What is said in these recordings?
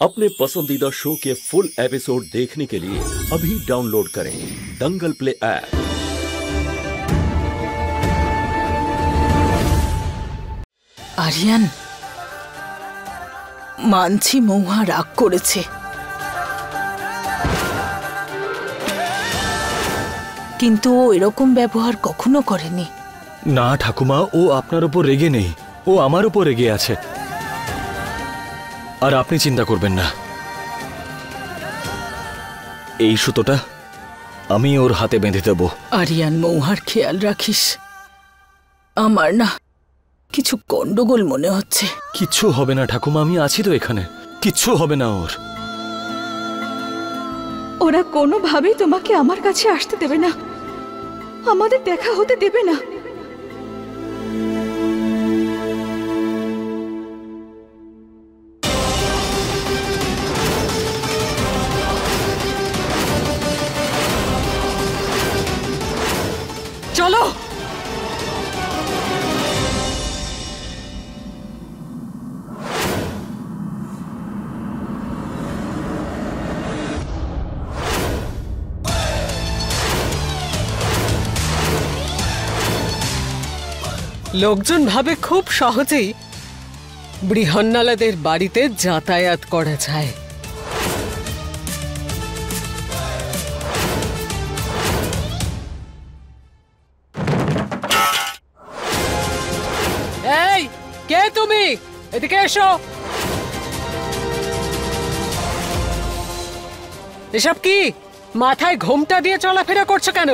अपने पसंदीदा शो के फुल एपिसोड देखने के लिए अभी डाउनलोड करें दंगल प्ले ऐप। আরিয়ান, মানছি মৌহা রাগ করেছে, কিন্তু ও এরকম ব্যবহার কখনো করেনি। না ঠাকুমা, ও আপনার উপর রেগে নেই, ও আমার উপর রেগে আছে। আর আপনি চিন্তা করবেন না, এই সুতোটা আমি ওর হাতে বেঁধে দেব। আরিয়ান, মৌহার খেয়াল রাখিস। আমার না কিছু গন্ডগোল মনে হচ্ছে। কিচ্ছু হবে না ঠাকুমা, আমি আছি তো এখানে, কিচ্ছু হবে না ওর। ওরা কোনোভাবেই তোমাকে আমার কাছে আসতে দেবে না, আমাদের দেখা হতে দেবে না। চলো। লোকজন ভাবে খুব সহজেই বৃহন্নলাদের বাড়িতে যাতায়াত করা যায়। এই, কে তুমি? এদিকে এসো। এসব কি? মাথায় ঘোমটা দিয়ে চলাফেরা করছো কেন?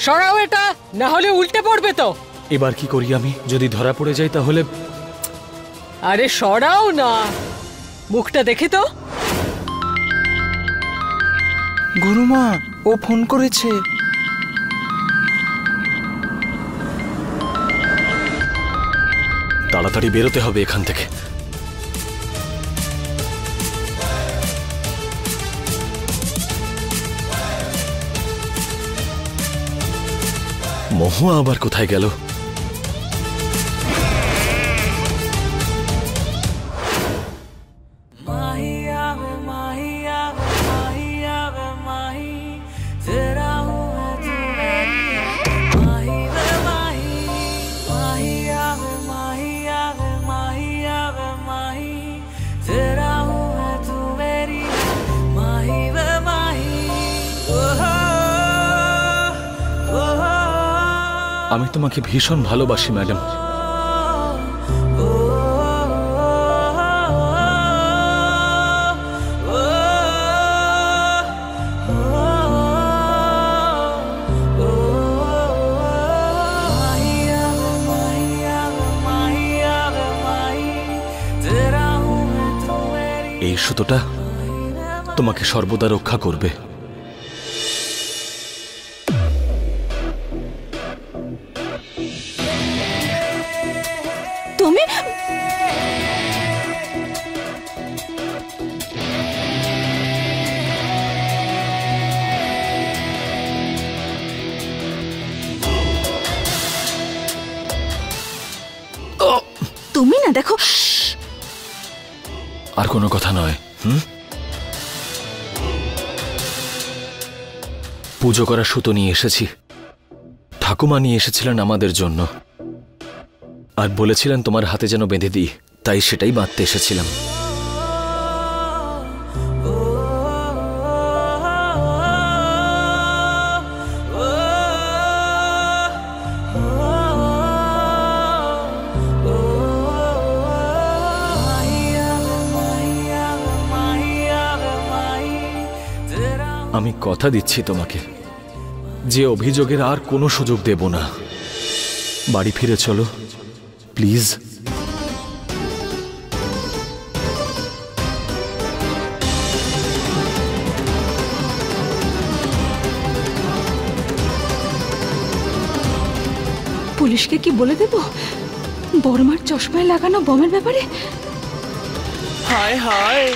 সরাও এটা, না হলে উল্টে পড়বে তো। এবার কি করি আমি? যদি ধরা পড়ে যাই তাহলে? আরে সরাও না, মুখটা দেখি তো। গুরুমা, ও ফোন করেছে। তাড়াতাড়ি বেরোতে হবে এখান থেকে। মহুয়া আবার কোথায় গেল? আমি তোমাকে ভীষণ ভালোবাসি ম্যাডাম। এই সুতোটা তোমাকে সর্বদা রক্ষা করবে। তুমি না দেখো। আর কোনো কথা নয়। পুজো করার সুতো নিয়ে এসেছি। ঠাকুমা নিয়ে এসেছিলেন আমাদের জন্য, আর বলেছিলেন তোমার হাতে যেন বেঁধে দিই, তাই সেটাই বাঁধতে এসেছিলাম। আমি কথা দিচ্ছি তোমাকে যে অভিযোগের আর কোনো সুযোগ দেব না। বাড়ি ফিরে চলো প্লিজ। পুলিশকে কি বলে দেব বর্মার চশমায় লাগানো বোমের ব্যাপারে? হায় হায়,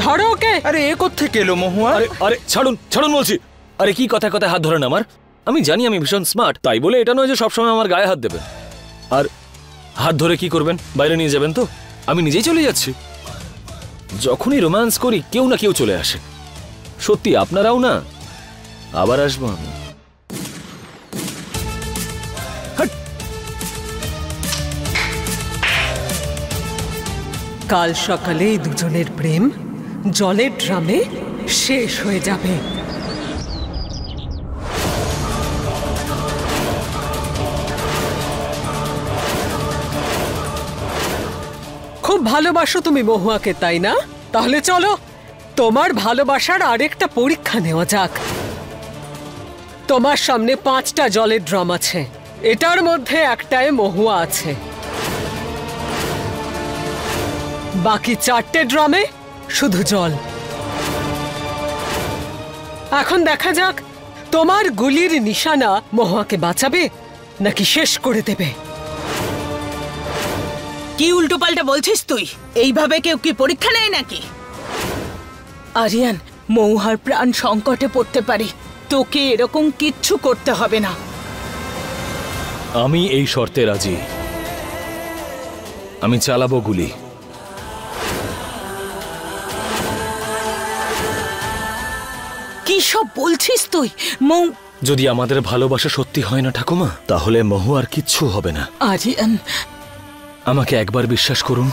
ধরো ওকে। আরে এ কোত্থেকে এলো মহুয়া? আরে আরে ছাড়ুন ছাড়ুন বলছি। আরে কি কথায় কথায় হাত ধরেন আমার? আমি জানি আমি ভীষণ স্মার্ট, তাই বলে এটা নয় যে সবসময় আমার গায়ে হাত দেবেন। আর হাত ধরে কি করবেন? বাইরে নিয়ে যাবেন তো? আমি নিজেই চলে যাচ্ছি। যখনই রোম্যান্স করি কেউ না কেউ চলে আসে। সত্যি আপনারাও না? আবার আসবো আমি। কাল সকালে এই দুজনের প্রেম জলের ড্রামে শেষ হয়ে যাবে। খুব ভালোবাসো তুমি মহুয়াকে, তাই না? তাহলে চলো তোমার ভালোবাসার আরেকটা পরীক্ষা নেওয়া যাক। তোমার সামনে 5টা জলের ড্রাম আছে, এটার মধ্যে একটায় মহুয়া আছে, বাকি 4টে ড্রামে শুধু জল। এখন দেখা যাক তোমার গুলির নিশানা মহুয়াকে বাঁচাবে নাকি শেষ করে দেবে। কি উল্টোপাল্টা বলছিস তুই? এইভাবে কেউ কি পরীক্ষা নেয় নাকি? আরিয়ান, মহুয়ার প্রাণ সংকটে পড়তে পারে, তোকে এরকম কিচ্ছু করতে হবে না। আমি এই শর্তে রাজি। আমি চালাবো গুলি। কি সব বলছিস তুই? যদি আমাদের ভালোবাসা সত্যি হয় না ঠাকুমা, তাহলে মহুয়ার কিচ্ছু হবে না। আরিয়ান, আমাকে একবার বিশ্বাস করুন।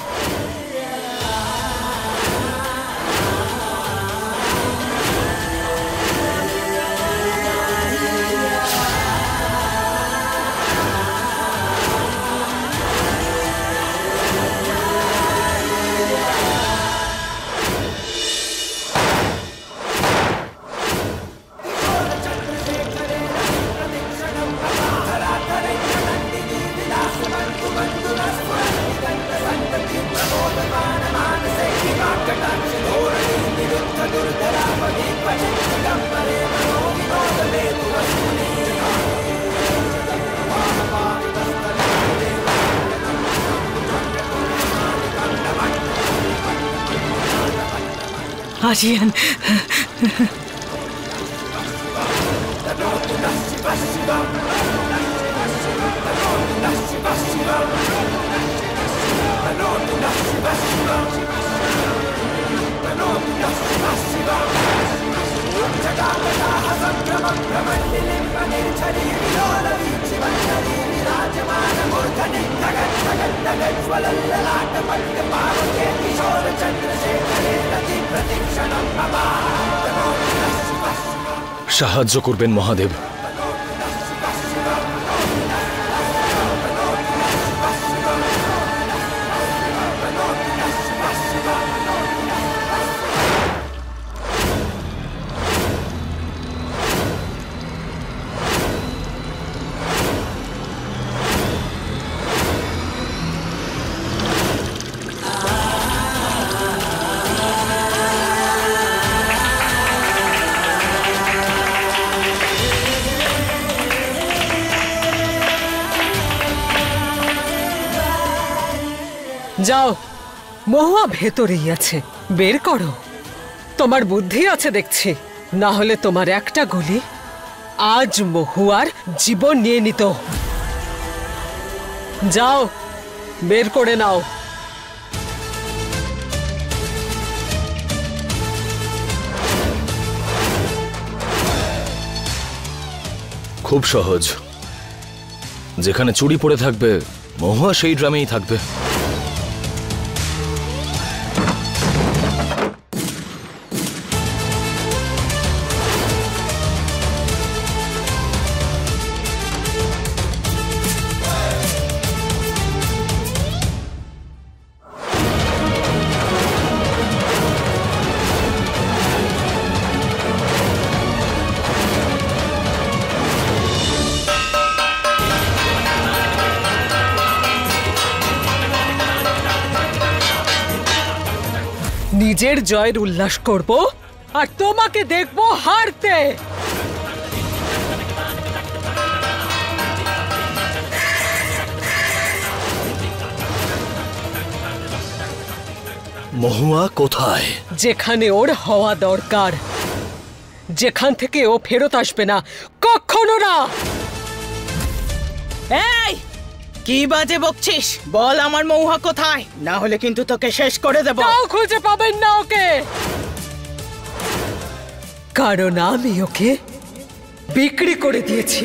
আরিয়ান, সাহায্য করবেন মহাদেব। যাও, মহুয়া ভেতরেই আছে, বের করো। তোমার বুদ্ধি আছে দেখছি, না হলে তোমার একটা গুলি আজ মহুয়ার জীবন নিয়ে নিত। যাও, বের করে নাও। খুব সহজ। যেখানে চুড়ি পড়ে থাকবে মহুয়া সেই ড্রামেই থাকবে। নিজের জয়ের উল্লাস করব আর তোমাকে দেখব হারতে। মহুয়া কোথায়? যেখানে ওর হওয়া দরকার, যেখান থেকে ও ফেরত আসবে না, কখনো না। এই, কি বাজে বকছিস? বল আমার মহুয়া কোথায়, না হলে কিন্তু তোকে শেষ করে দেব। তাও খুঁজে পাবেন না ওকে, কারণ আমি ওকে বিক্রি করে দিয়েছি।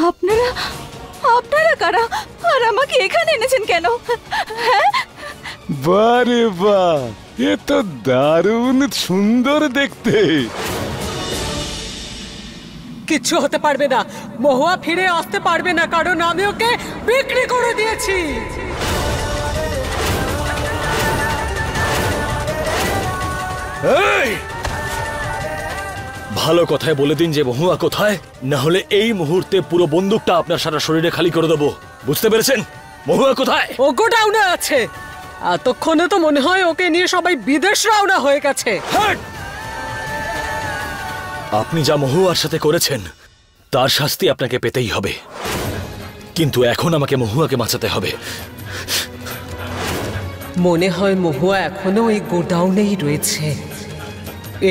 আপনারা আপনারা কারা আর আমাকে এখানে এনেছেন কেন? হ্যাঁ, বারে বাহ, এ তো দারুণ সুন্দর দেখতে। কিচ্ছু হতে পারবে না, মহুয়া ফিরে আসতে পারবে না, কারণ আমি ওকে বিক্রি করে দিয়েছি। এই! ভালো কথায় বলে দিন যে মহুয়া কোথায়, না হলে এই মুহূর্তে পুরো বন্দুকটা আপনার সারা শরীরে খালি করে দেবো। বুঝতে পেরেছেন? মহুয়া কোথায়? ও গোডাউনে আছে। এতক্ষণে তো মনে হয় ওকে নিয়ে সবাই বিদেশ রওনা হয়ে গেছে। হাট! আপনি যা মহুয়ার সাথে করেছেন তার শাস্তি আপনাকে পেতেই হবে, কিন্তু এখন আমাকে মহুয়াকে বাঁচাতে হবে। মনে হয় মহুয়া এখনো ওই গোডাউনেই রয়েছে।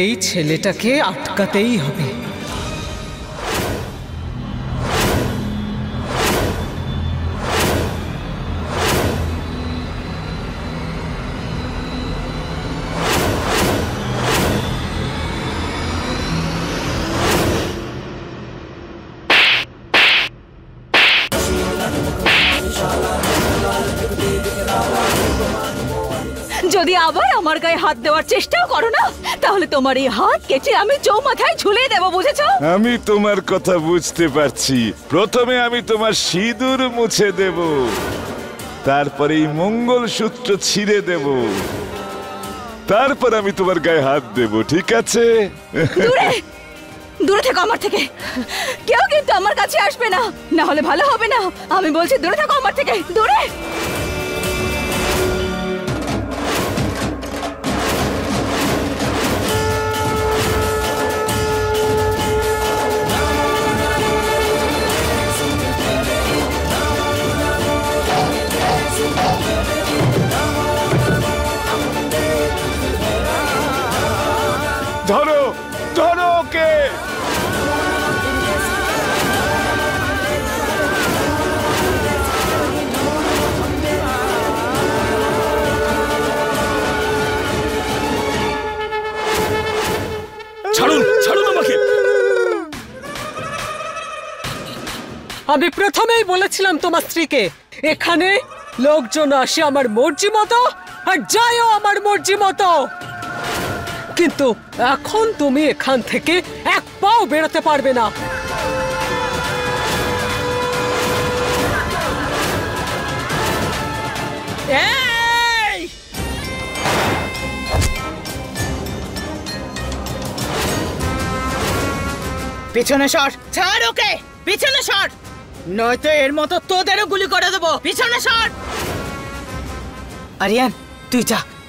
এই ছেলেটাকে আটকাতেই হবে। যদি আবার আমার গায়ে হাত দেওয়ার চেষ্টাও করো না, তাহলে তোমার এই হাত কেটে আমি চৌমাথায় ঝুলিয়ে দেবো, বুঝেছো? আমি তোমার কথা বুঝতে পারছি। প্রথমে আমি তোমার সিঁদুর মুছে দেব, তারপরে এই মঙ্গলসূত্র ছিঁড়ে দেব, তারপর আমি তোমার গায়ে হাত দেব, ঠিক আছে? দূরে দূরে থেকো আমার থেকে। কেউ কিন্তু আমার কাছে আসবে না, না হলে ভালো হবে না। আমি বলছি দূরে থাকো আমার থেকে, দূরে। ধরো ধরো ওকে। ছাড়ুন, ছাড়ুন আমাকে। আমি প্রথমেই বলেছিলাম তোমার স্ত্রীকে, এখানে লোকজন আসে আমার মর্জি মতো আর যায়ও আমার মর্জি মতো, কিন্তু এখন তুমি এখান থেকে এক পাও বেরোতে পারবে না। এই! পিছনে সর, ছাড় ওকে, পিছনে সর, নয়তো এর মতো তোদেরও গুলি করে দেবো। পিছনে সর। আরিয়ান,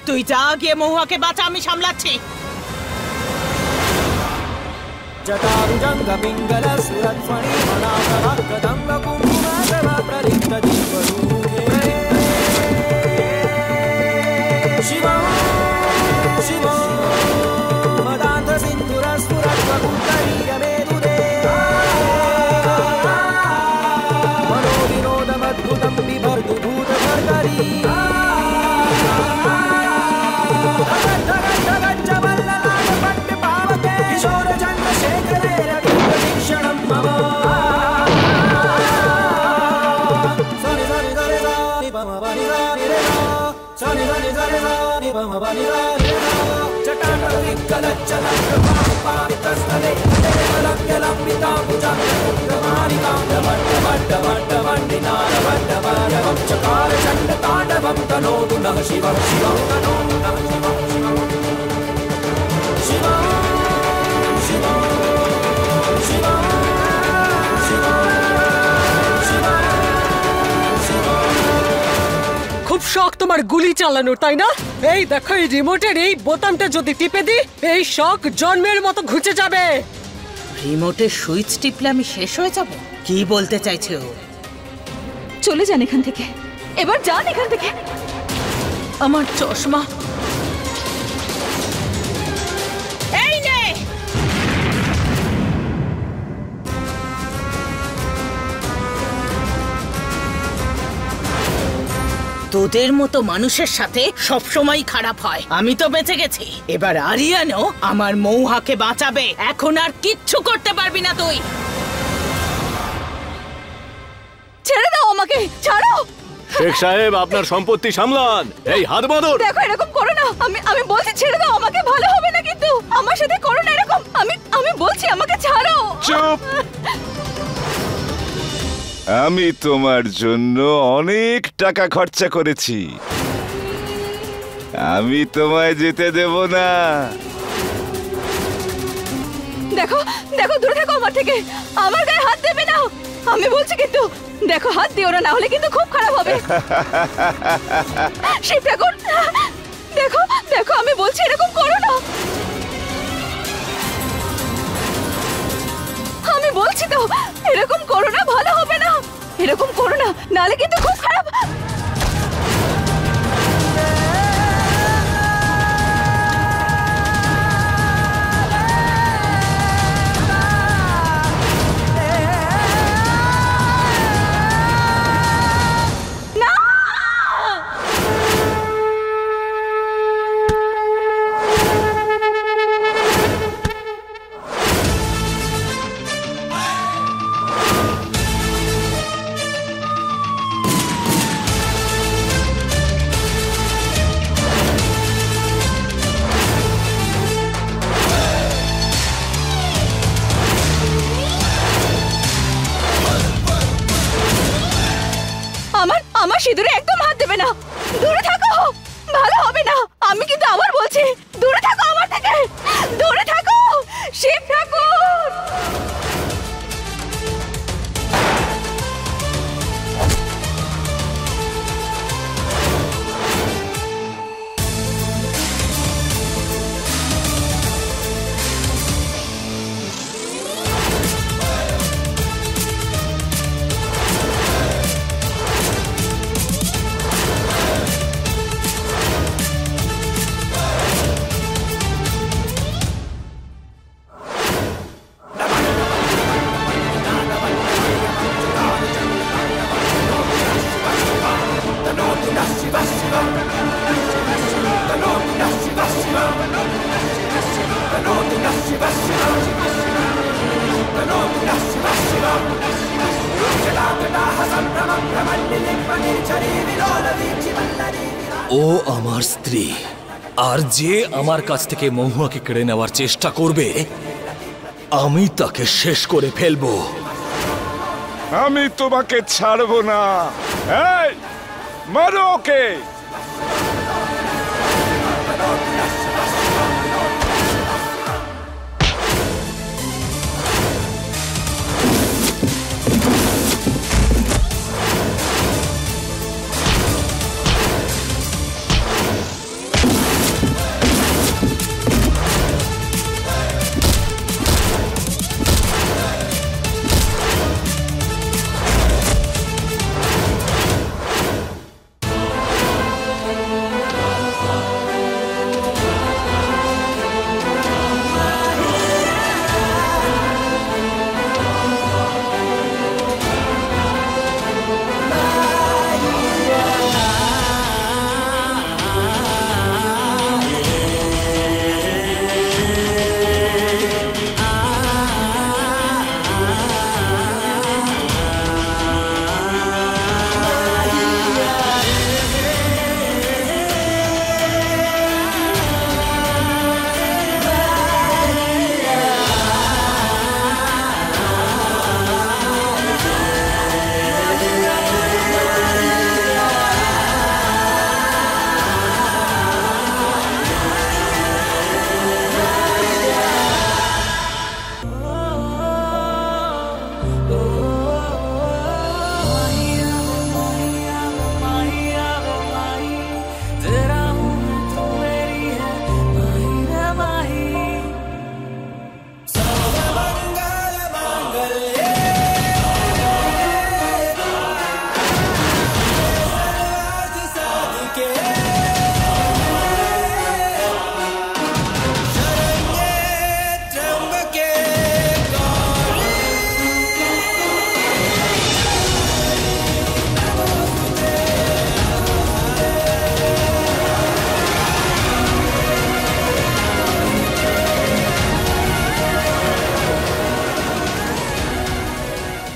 তুই যা গিয়ে মহুয়াকে বাঁচা, আমি সামলাচ্ছি। খুব শখ তোমার গুলি চালানোর, তাই না? এই দেখো, এই রিমোটের এই বোতামটা যদি টিপে দিই, এই শখ জন্মের মতো ঘুচে যাবে। রিমোটের সুইচ টিপলে আমি শেষ হয়ে যাব? কি বলতে চাইছে ও? চলে যান এখান থেকে, এবার যান এখান থেকে। আমার চশমা এই নে। তোদের মতো মানুষের সাথে সবসময় খারাপ হয়। আমি তো বেঁচে গেছি, এবার আরিয়ানও আমার মৌহাকে বাঁচাবে। এখন আর কিচ্ছু করতে পারবি না তুই। ছেড়ে দাও আমাকে, ছাড়ো। শেখ সাহেব, আপনার সম্পত্তি সামলান। এই হাত বাঁধুন। দেখো, এরকম করো না। আমি বলছি ছেড়ে দাও আমাকে, ভালো হবে না কিন্তু। আমার সাথে করো না এরকম। আমি বলছি আমাকে ছাড়ো। চুপ! আমি তোমার জন্য অনেক টাকা খরচা করেছি, আমি তোমায় যেতে দেব না। দেখো দেখো, দূরে থাকো আমার থেকে। আমার গায়ে হাত দেবে না, আমি বলছি কিন্তু। দেখো, হাত দিও না, না হলে কিন্তু খুব খারাপ হবে। শিব ঠাকুর, দেখো দেখো, আমি বলছি এরকম করো না। আমি বলছি তো, এরকম করো না, ভালো হবে না। এরকম করো না, নাহলে কিন্তু খুব খারাপ। আমার সিঁদুরে একদম হাত দেবে না, দূরে থাকো, ভালো হবে না। আমি কিন্তু আবার বলছি, দূরে থাকো আমার থেকে, দূরে থাকো। শিব ঠাকুর, ও আমার স্ত্রী, আর যে আমার কাছ থেকে মহুয়াকে কেড়ে নেওয়ার চেষ্টা করবে, আমি তাকে শেষ করে ফেলবো। আমি তোমাকে ছাড়বো না। এই, মারো ওকে।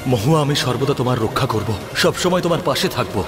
মহুয়া, আমি সর্বদা তোমার রক্ষা করব, সবসময় তোমার পাশে থাকবো।